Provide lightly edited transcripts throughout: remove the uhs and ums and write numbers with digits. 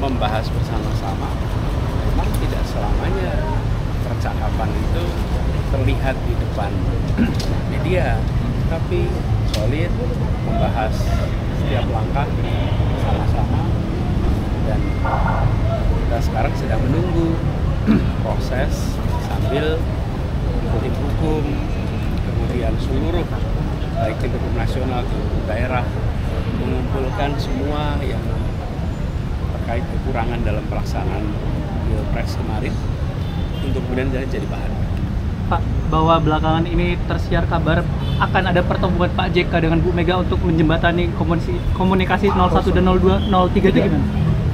membahas bersama-sama. Memang tidak selamanya percakapan itu terlihat di depan media, tapi solid membahas setiap langkah sama-sama, dan kita sekarang sedang menunggu proses sambil tim hukum, kemudian seluruh baik tim hukum nasional, tim hukum daerah mengumpulkan semua yang terkait kekurangan dalam pelaksanaan Pilpres kemarin untuk kemudian jadi bahan. Pak, bahwa belakangan ini tersiar kabar akan ada pertemuan Pak JK dengan Bu Mega untuk menjembatani komunikasi 01 dan 02, 03 itu gimana?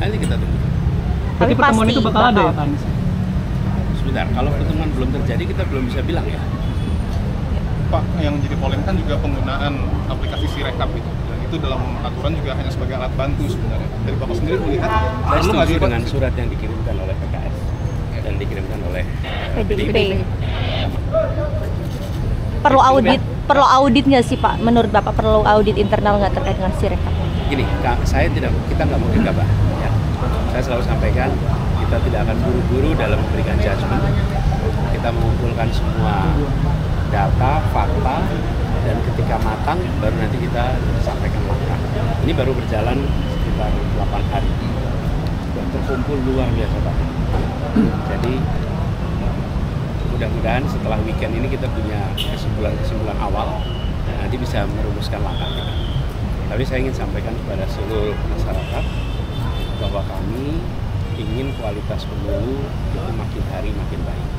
Nanti kita tunggu. Berarti pertemuan itu bakal ada ya Pak Anies? Sebentar, kalau pertemuan belum terjadi kita belum bisa bilang ya. Pak, yang jadi polemik kan juga penggunaan aplikasi Sirekap itu. Dan itu dalam aturan juga hanya sebagai alat bantu sebenarnya. Dari Bapak sendiri melihat saya setuju dengan surat yang dikirimkan oleh PKS dan dikirimkan oleh PDIP. Perlu audit nggak sih Pak? Menurut Bapak perlu audit internal nggak terkait dengan Sirekap? Gini, kita nggak mau gegabah. Ya. Saya selalu sampaikan kita tidak akan buru-buru dalam memberikan judgement. Kita mengumpulkan semua data, fakta, dan ketika matang baru nanti kita sampaikan langkah. Ini baru berjalan sekitar 8 hari. Sudah terkumpul luar biasa banget. Jadi mudah-mudahan setelah weekend ini kita punya kesimpulan-kesimpulan awal dan nanti bisa merumuskan langkah kita. Tapi saya ingin sampaikan kepada seluruh masyarakat bahwa kami ingin kualitas pemilu itu makin hari makin baik.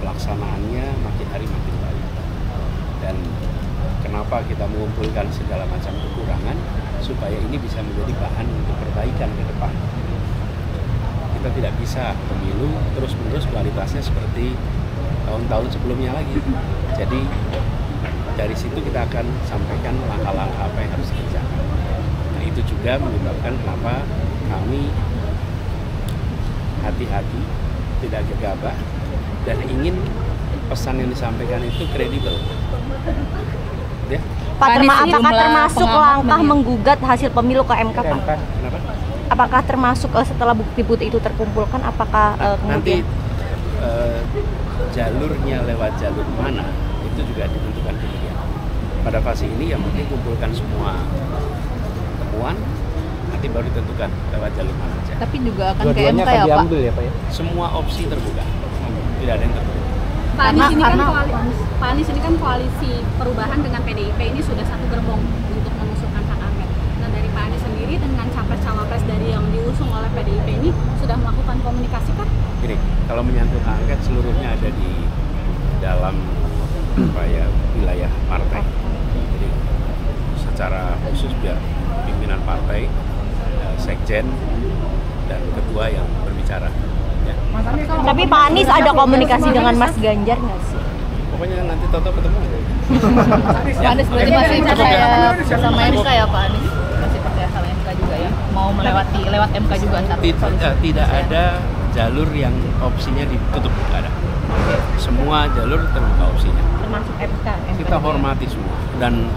Pelaksanaannya makin hari makin baik. Dan kenapa kita mengumpulkan segala macam kekurangan supaya ini bisa menjadi bahan untuk perbaikan ke depan. Kita tidak bisa pemilu terus-menerus kualitasnya seperti tahun-tahun sebelumnya lagi. Jadi dari situ kita akan sampaikan langkah-langkah apa yang harus dikerjakan. Nah itu juga menyebabkan kenapa kami hati-hati, tidak gegabah, dan ingin pesan yang disampaikan itu kredibel. Ya? Pak, apakah termasuk langkah menggugat hasil pemilu ke MK Pak? Kenapa? Apakah termasuk setelah bukti-bukti itu terkumpulkan, apakah nanti kemudian jalurnya lewat jalur mana itu juga ditentukan kemudian. Pada fase ini yang penting kumpulkan semua temuan, nanti baru ditentukan lewat jalur mana saja. Tapi juga akan ke MK ya Pak? Ya, Pak ya? Semua opsi terbuka, tidak ada yang tertutup. Pak Anies ini kan koalisi perubahan dengan PDIP ini sudah satu gerbong untuk mengusulkan hak angket. Nah dari Pak Anies sendiri dengan capres-cawapres dari yang diusung oleh PDIP ini sudah melakukan komunikasi kan? Gini, kalau menyangkut hak angket seluruhnya ada di dalam wilayah partai. Jadi secara khusus biar pimpinan partai, sekjen dan ketua yang berbicara. Ya. Tapi Pak Anies ada komunikasi dengan Mas Ganjar nggak sih? Pokoknya nanti Toto ketemu aja. Pak Anies berarti masih percaya sama MK ya Pak Anies? Masih percaya sama MK juga ya? Mau lewat MK juga ntar? Tidak ada jalur yang opsinya ditutup, tidak ada. Semua jalur terbuka opsinya. Termasuk MK. Kita hormati semua dan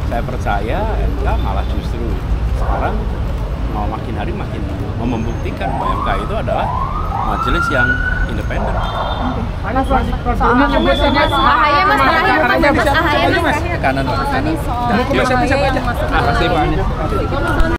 saya percaya MK malah justru sekarang mau makin hari makin membuktikan bahwa MK itu adalah majelis yang independen. Kanan. Kanan.